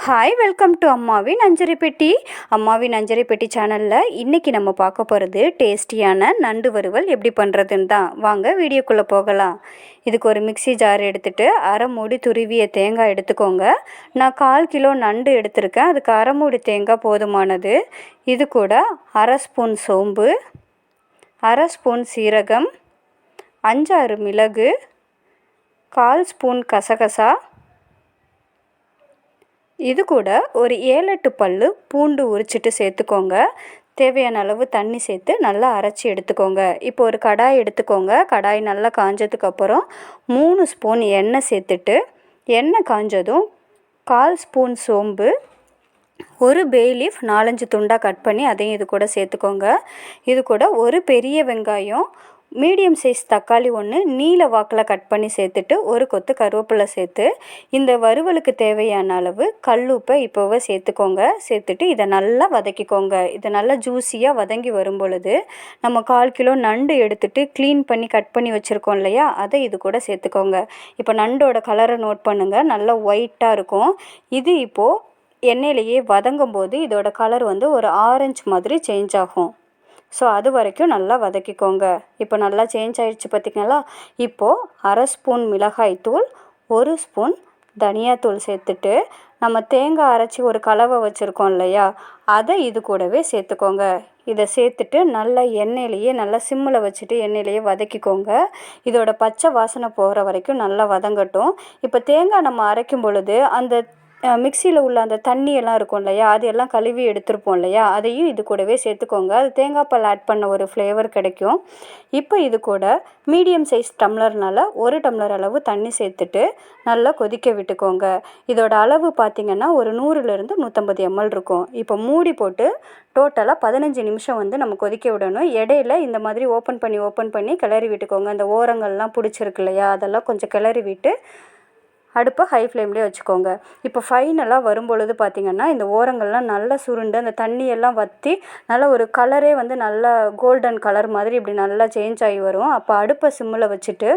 Hi, welcome to அம்மாவின் அஞ்சரை பெட்டி. அம்மாவின் அஞ்சரை பெட்டி சேனலில் இன்றைக்கி நம்ம பார்க்க போகிறது டேஸ்டியான நண்டு வறுவல் எப்படி பண்ணுறதுன்னு தான். வாங்க வீடியோக்குள்ளே போகலாம். இதுக்கு ஒரு மிக்சி ஜார் எடுத்துகிட்டு அரை மூடி துருவிய தேங்காய் எடுத்துக்கோங்க. நான் 1/4 கிலோ நண்டு எடுத்திருக்கேன். அதுக்கு அரை மூடி தேங்காய் போதுமானது. இது கூட அரை ஸ்பூன் சோம்பு, அரை ஸ்பூன் சீரகம், 5-6 மிளகு, 1/4 ஸ்பூன் கசகசா, இது கூட ஒரு 7-8 பல்லு பூண்டு உரிச்சிட்டு சேர்த்துக்கோங்க. தேவையான அளவு தண்ணி சேர்த்து நல்லா அரைச்சி எடுத்துக்கோங்க. இப்போ ஒரு கடாய் எடுத்துக்கோங்க. கடாய் நல்லா காஞ்சதுக்கப்புறம் 3 ஸ்பூன் எண்ணெய் சேர்த்துட்டு, எண்ணெய் காஞ்சதும் 1/4 ஸ்பூன் சோம்பு, ஒரு பே லீஃப் 4-5 துண்டாக கட் பண்ணி அதையும் இது கூட சேர்த்துக்கோங்க. இது கூட ஒரு பெரிய வெங்காயம், மீடியம் சைஸ் தக்காளி 1 நீல வாக்கில் கட் பண்ணி சேர்த்துட்டு, ஒரு கொத்து கருவேப்பிலை சேர்த்து இந்த வறுவலுக்கு தேவையான அளவு கல்லுப்பை இப்போவே சேர்த்துக்கோங்க. சேர்த்துட்டு இதை நல்லா வதக்கிக்கோங்க. இதை நல்லா ஜூஸியாக வதங்கி வரும் பொழுது நம்ம 1/4 கிலோ நண்டு எடுத்துகிட்டு க்ளீன் பண்ணி கட் பண்ணி வச்சுருக்கோம் இல்லையா, அதை இது கூட சேர்த்துக்கோங்க. இப்போ நண்டோட கலரை நோட் பண்ணுங்கள், நல்லா ஒயிட்டாக இருக்கும். இது இப்போது எண்ணெயிலேயே வதங்கும் போது இதோட கலர் ஒரு ஆரஞ்சு மாதிரி சேஞ்ச் ஆகும். ஸோ அது வரைக்கும் நல்லா வதக்கிக்கோங்க. இப்போ நல்லா சேஞ்ச் ஆகிடுச்சு பார்த்திங்களா. இப்போது அரை ஸ்பூன் மிளகாய் தூள், 1 ஸ்பூன் தனியாத்தூள் சேர்த்துட்டு, நம்ம தேங்காய் அரைச்சி ஒரு கலவை வச்சுருக்கோம் இல்லையா, அதை இது கூடவே சேர்த்துக்கோங்க. இதை சேர்த்துட்டு நல்லா எண்ணெயிலேயே நல்லா சிம்மில் வச்சுட்டு எண்ணெயிலேயே வதக்கிக்கோங்க. இதோட பச்சை வாசனை போகிற வரைக்கும் நல்லா வதங்கட்டும். இப்போ தேங்காய் நம்ம அரைக்கும் பொழுது அந்த மிக்சியில் உள்ள அந்த தண்ணியெல்லாம் இருக்கும் இல்லையா, அது எல்லாம் கழுவி எடுத்துருப்போம் இல்லையா, அதையும் இது கூடவே சேர்த்துக்கோங்க. அது தேங்காய் பால் ஆட் பண்ண ஒரு ஃப்ளேவர் கிடைக்கும். இப்போ இது கூட மீடியம் சைஸ் டம்ளர்னால் 1 டம்ளர் அளவு தண்ணி சேர்த்துட்டு நல்லா கொதிக்க விட்டுக்கோங்க. இதோட அளவு பார்த்திங்கன்னா ஒரு 100-150 ml இருக்கும். இப்போ மூடி போட்டு டோட்டலாக 15 நிமிஷம் நம்ம கொதிக்க விடணும். இடையில இந்த மாதிரி ஓப்பன் பண்ணி கிளறி விட்டுக்கோங்க. அந்த ஓரங்கள்லாம் பிடிச்சிருக்கு இல்லையா, அதெல்லாம் கொஞ்சம் கிளறி விட்டு அடுப்பை ஹை ஃப்ளேம்லேயே வச்சுக்கோங்க. இப்போ ஃபைனலாக வரும்பொழுது பார்த்திங்கன்னா இந்த ஓரங்கள்லாம் நல்லா சுருண்டு அந்த தண்ணியெல்லாம் வற்றி நல்லா ஒரு கலரே நல்லா கோல்டன் கலர் மாதிரி இப்படி நல்லா சேஞ்ச் ஆகி வரும். அப்போ அடுப்பை சிம்மில் வச்சுட்டு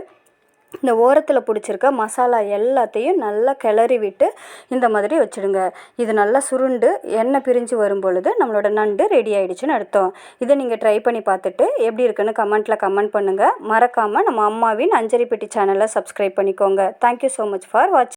இந்த ஓரத்தில் பிடிச்சிருக்க மசாலா எல்லாத்தையும் நல்லா கிளறி விட்டு இந்த மாதிரி வச்சுடுங்க. இது நல்லா சுருண்டு எண்ணெய் பிரிஞ்சு வரும் பொழுது நம்மளோட நண்டு ரெடி ஆகிடுச்சுன்னு அர்த்தம். இதை நீங்கள் ட்ரை பண்ணி பார்த்துட்டு எப்படி இருக்குன்னு கமெண்ட் பண்ணுங்கள். மறக்காமல் நம்ம அம்மாவின் அஞ்சரை பெட்டி சேனலை சப்ஸ்கிரைப் பண்ணிக்கோங்க. தேங்க்யூ ஸோ மச் ஃபார் வாட்சிங்.